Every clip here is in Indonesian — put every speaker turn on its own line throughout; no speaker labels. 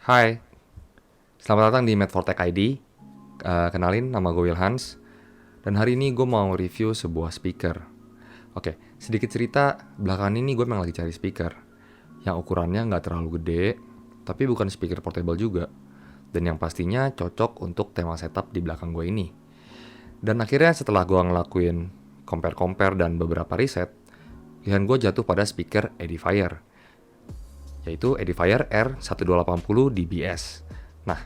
Hai, selamat datang di Medfortech ID. Kenalin, nama gue Wilhans. Dan hari ini gue mau review sebuah speaker. Oke, sedikit cerita, belakangan ini gue memang lagi cari speaker yang ukurannya nggak terlalu gede, tapi bukan speaker portable juga. Dan yang pastinya cocok untuk tema setup di belakang gue ini. Dan akhirnya setelah gue ngelakuin compare-compare dan beberapa riset, pilihan gue jatuh pada speaker Edifier, yaitu Edifier R1280 DBS. Nah,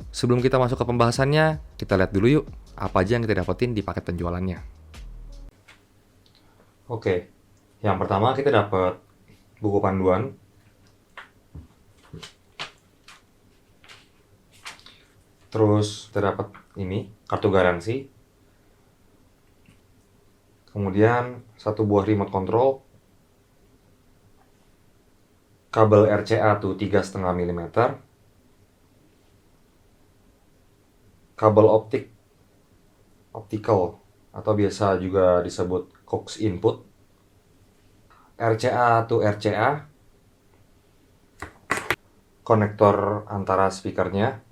sebelum kita masuk ke pembahasannya, kita lihat dulu yuk apa aja yang kita dapetin di paket penjualannya. Oke, yang pertama kita dapat buku panduan, terus kita dapat ini kartu garansi, kemudian satu buah remote control, kabel RCA tuh 3,5 mm, kabel optical atau biasa juga disebut coax input, RCA to RCA, konektor antara speakernya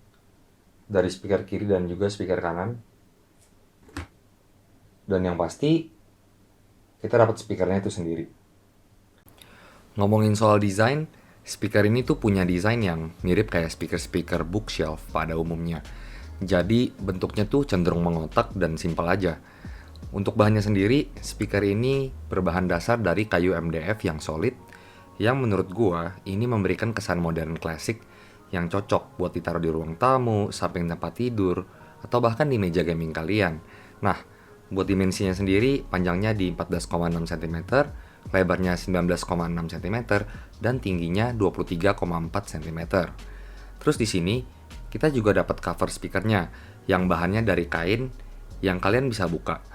dari speaker kiri dan juga speaker kanan, dan yang pasti kita dapat speakernya itu sendiri. Ngomongin soal desain, speaker ini tuh punya desain yang mirip kayak speaker-speaker bookshelf pada umumnya. Jadi bentuknya tuh cenderung mengotak dan simpel aja. Untuk bahannya sendiri, speaker ini berbahan dasar dari kayu MDF yang solid, yang menurut gua ini memberikan kesan modern klasik yang cocok buat ditaruh di ruang tamu, samping tempat tidur, atau bahkan di meja gaming kalian. Nah, buat dimensinya sendiri, panjangnya di 14,6 cm, lebarnya 19,6 cm, dan tingginya 23,4 cm. Terus di sini, kita juga dapat cover speakernya, yang bahannya dari kain yang kalian bisa buka.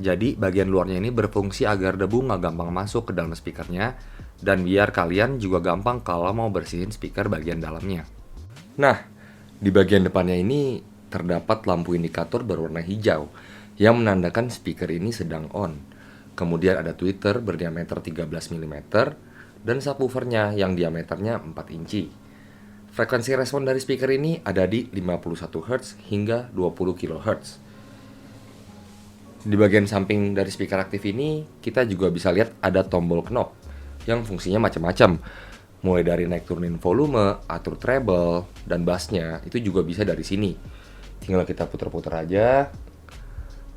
Jadi bagian luarnya ini berfungsi agar debu nggak gampang masuk ke dalam speakernya, dan biar kalian juga gampang kalau mau bersihin speaker bagian dalamnya. Nah, di bagian depannya ini terdapat lampu indikator berwarna hijau yang menandakan speaker ini sedang on. Kemudian ada tweeter berdiameter 13 mm dan subwoofernya yang diameternya 4 inci. Frekuensi respon dari speaker ini ada di 51 Hz hingga 20 kHz. Di bagian samping dari speaker aktif ini, kita juga bisa lihat ada tombol knob yang fungsinya macam-macam. Mulai dari naik turunin volume, atur treble, dan bassnya itu juga bisa dari sini. Tinggal kita putar-putar aja.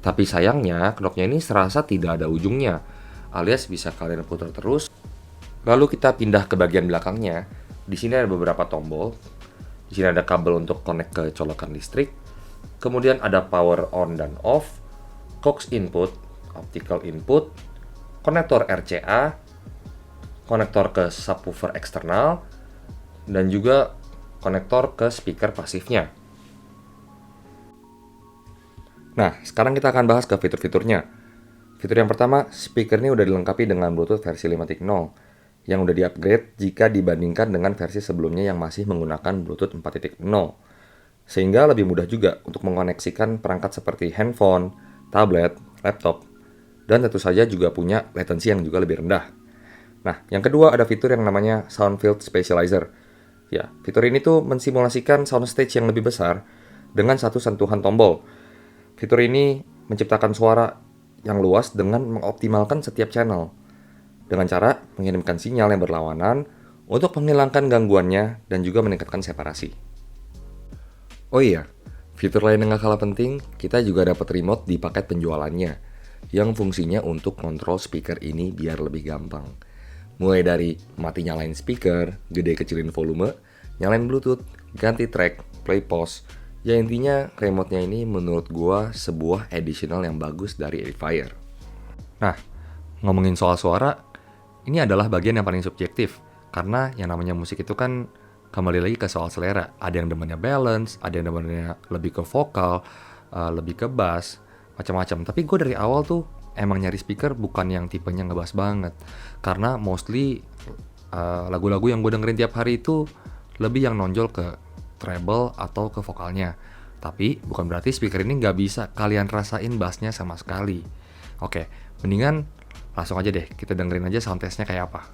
Tapi sayangnya, knobnya ini serasa tidak ada ujungnya, alias bisa kalian putar terus. Lalu kita pindah ke bagian belakangnya. Di sini ada beberapa tombol. Di sini ada kabel untuk connect ke colokan listrik. Kemudian ada power on dan off, coax input, optical input, konektor RCA, konektor ke subwoofer eksternal, dan juga konektor ke speaker pasifnya. Nah, sekarang kita akan bahas ke fitur-fiturnya. Fitur yang pertama, speaker ini udah dilengkapi dengan Bluetooth versi 5.0 yang udah di-upgrade jika dibandingkan dengan versi sebelumnya yang masih menggunakan Bluetooth 4.0. Sehingga lebih mudah juga untuk mengoneksikan perangkat seperti handphone, tablet, laptop, dan tentu saja juga punya latency yang juga lebih rendah. Nah, yang kedua ada fitur yang namanya Sound Field Specializer. Ya, fitur ini tuh mensimulasikan soundstage yang lebih besar dengan satu sentuhan tombol. Fitur ini menciptakan suara yang luas dengan mengoptimalkan setiap channel, dengan cara mengirimkan sinyal yang berlawanan untuk menghilangkan gangguannya dan juga meningkatkan separasi. Oh iya, fitur lain yang gak kalah penting, kita juga dapat remote di paket penjualannya, yang fungsinya untuk kontrol speaker ini biar lebih gampang. Mulai dari mati nyalain speaker, gede kecilin volume, nyalain Bluetooth, ganti track, play pause. Ya intinya remote-nya ini menurut gua sebuah additional yang bagus dari Edifier. Nah, ngomongin soal suara, ini adalah bagian yang paling subjektif. Karena yang namanya musik itu kan kembali lagi ke soal selera. Ada yang demennya balance, ada yang demennya lebih ke vokal, lebih ke bass, macam-macam. Tapi gue dari awal tuh emang nyari speaker bukan yang tipenya ngebass banget. Karena mostly lagu-lagu yang gue dengerin tiap hari itu lebih yang nonjol ke treble atau ke vokalnya. Tapi bukan berarti speaker ini nggak bisa kalian rasain bassnya sama sekali. Oke, mendingan langsung aja deh kita dengerin aja sound testnya kayak apa.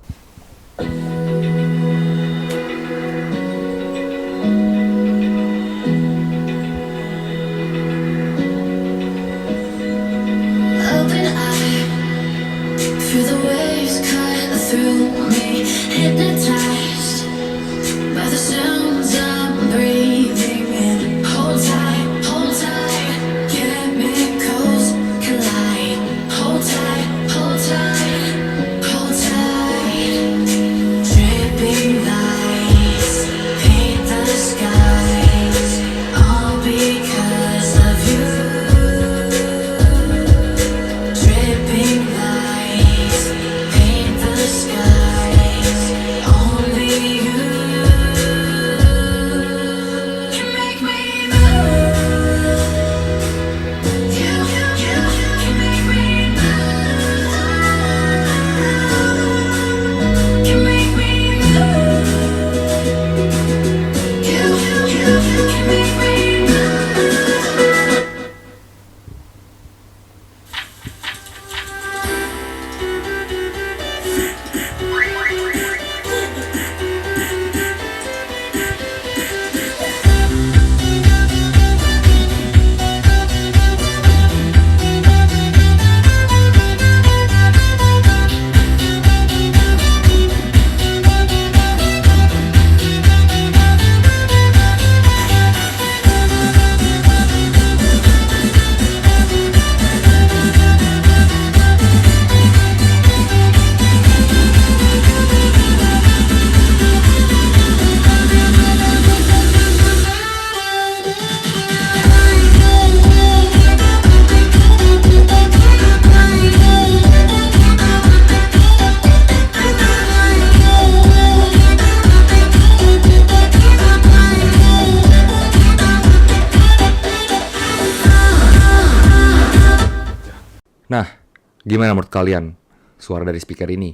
Gimana menurut kalian suara dari speaker ini?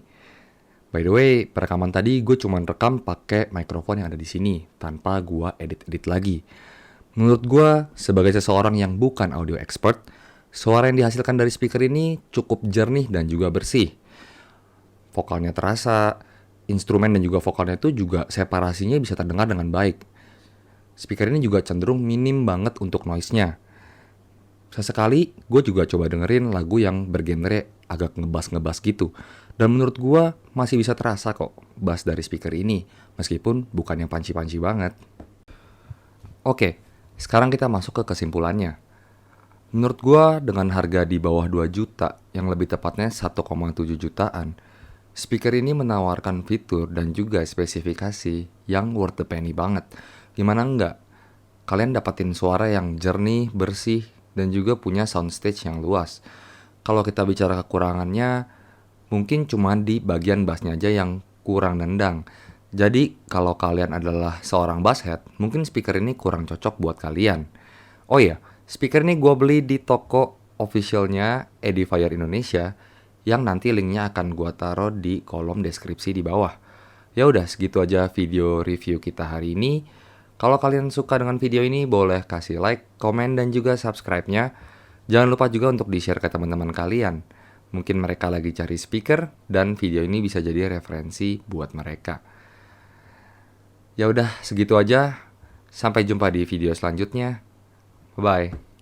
By the way, perekaman tadi gue cuma rekam pakai mikrofon yang ada di sini tanpa gue edit-edit lagi. Menurut gue, sebagai seseorang yang bukan audio expert, suara yang dihasilkan dari speaker ini cukup jernih dan juga bersih. Vokalnya terasa, instrumen dan juga vokalnya itu juga separasinya bisa terdengar dengan baik. Speaker ini juga cenderung minim banget untuk noise-nya. Sesekali gue juga coba dengerin lagu yang bergenre agak ngebas-ngebas gitu. Dan menurut gue masih bisa terasa kok bass dari speaker ini, meskipun bukan yang panci-panci banget. Oke, sekarang kita masuk ke kesimpulannya. Menurut gue dengan harga di bawah 2 juta, yang lebih tepatnya 1,7 jutaan, speaker ini menawarkan fitur dan juga spesifikasi yang worth the penny banget. Gimana enggak? Kalian dapatin suara yang jernih, bersih, dan juga punya soundstage yang luas. Kalau kita bicara kekurangannya, mungkin cuma di bagian bassnya aja yang kurang nendang. Jadi kalau kalian adalah seorang basshead, mungkin speaker ini kurang cocok buat kalian. Oh iya, speaker ini gue beli di toko officialnya Edifier Indonesia, yang nanti linknya akan gue taruh di kolom deskripsi di bawah. Ya udah, segitu aja video review kita hari ini. Kalau kalian suka dengan video ini, boleh kasih like, komen, dan juga subscribe-nya. Jangan lupa juga untuk di-share ke teman-teman kalian. Mungkin mereka lagi cari speaker, dan video ini bisa jadi referensi buat mereka. Ya udah, segitu aja. Sampai jumpa di video selanjutnya. Bye-bye.